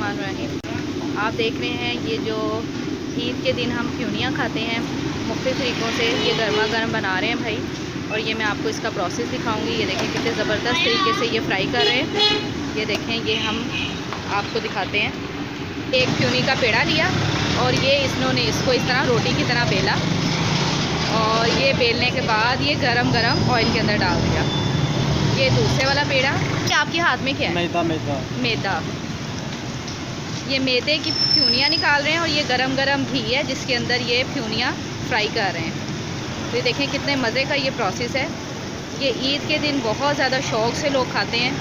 बिस्मिल्लाहिर्रहमानिर्रहीम। आप देख रहे हैं ये जो ईद के दिन हम फ्यूनियाँ खाते हैं मुख्तलिफ़ तरीक़ों से, ये गर्मा गर्म बना रहे हैं भाई। और ये मैं आपको इसका प्रोसेस दिखाऊंगी। ये देखें कितने ज़बरदस्त तरीके से ये फ्राई कर रहे हैं। ये देखें, ये हम आपको दिखाते हैं। एक फ्यूनी का पेड़ा लिया और ये इन्होंने इसको इस तरह रोटी की तरह बेला, और ये बेलने के बाद ये गरम गरम ऑयल के अंदर डाल दिया। ये दूसरे वाला पेड़ा, क्या आपके हाथ में क्या है? मैदा। ये मैदे की फ्यूनियाँ निकाल रहे हैं और ये गरम गरम घी है जिसके अंदर ये फ्यूनियाँ फ्राई कर रहे हैं। तो ये देखें कितने मज़े का ये प्रोसेस है। ये ईद के दिन बहुत ज़्यादा शौक़ से लोग खाते हैं।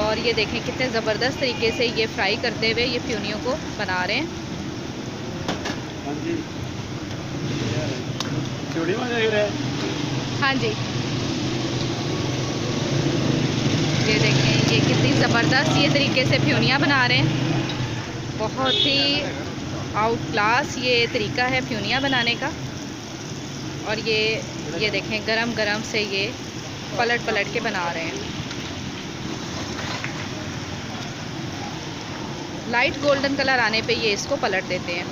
और ये देखें कितने ज़बरदस्त तरीके से ये फ्राई करते हुए ये फ्यूनियों को बना रहे हैं। हाँ जी, ये देखें ये कितनी ज़बरदस्त ये तरीके से फ्यूनियाँ बना रहे हैं। बहुत ही आउट क्लास ये तरीका है फ्यूनियाँ बनाने का। और ये देखें गरम गरम से ये पलट पलट के बना रहे हैं। लाइट गोल्डन कलर आने पे ये इसको पलट देते हैं।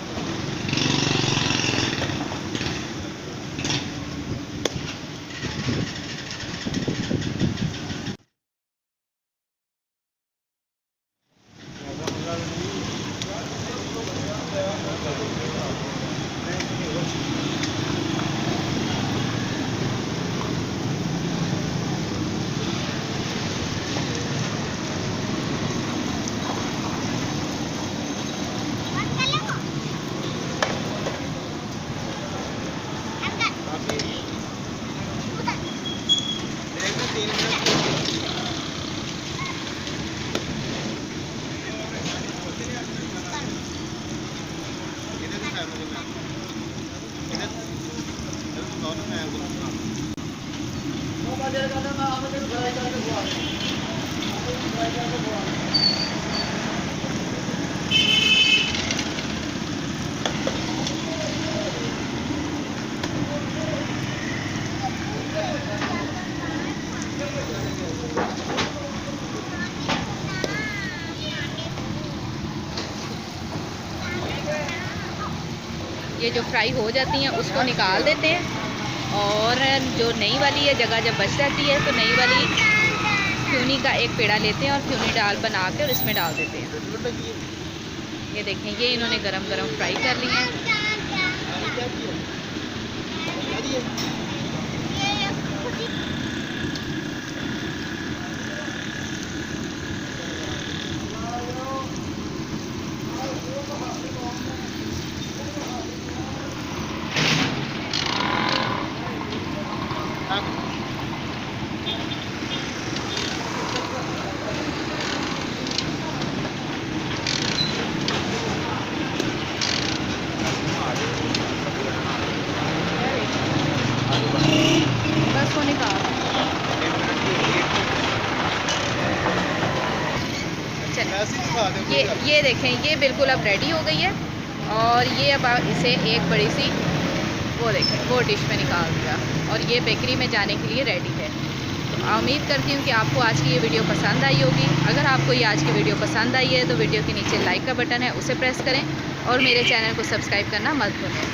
ये जो फ्राई हो जाती हैं उसको निकाल देते हैं, और जो नई वाली है जगह जब बच जाती है तो नई वाली फ्यूनी का एक पेड़ा लेते हैं और फ्यूनी डाल बना के और इसमें डाल देते हैं। ये देखें ये इन्होंने गरम गरम फ्राई कर ली हैं। बस वो निकाल ये देखें ये बिल्कुल अब रेडी हो गई है। और ये अब इसे एक बड़ी सी वो देखें वो डिश में निकाल दिया और ये बेकरी में जाने के लिए रेडी है। तो उम्मीद करती हूँ कि आपको आज की ये वीडियो पसंद आई होगी। अगर आपको ये आज की वीडियो पसंद आई है तो वीडियो के नीचे लाइक का बटन है उसे प्रेस करें और मेरे चैनल को सब्सक्राइब करना मत भूलें।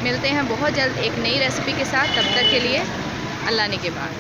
मिलते हैं बहुत जल्द एक नई रेसिपी के साथ। तब तक के लिए अल्लाह ने के बाद।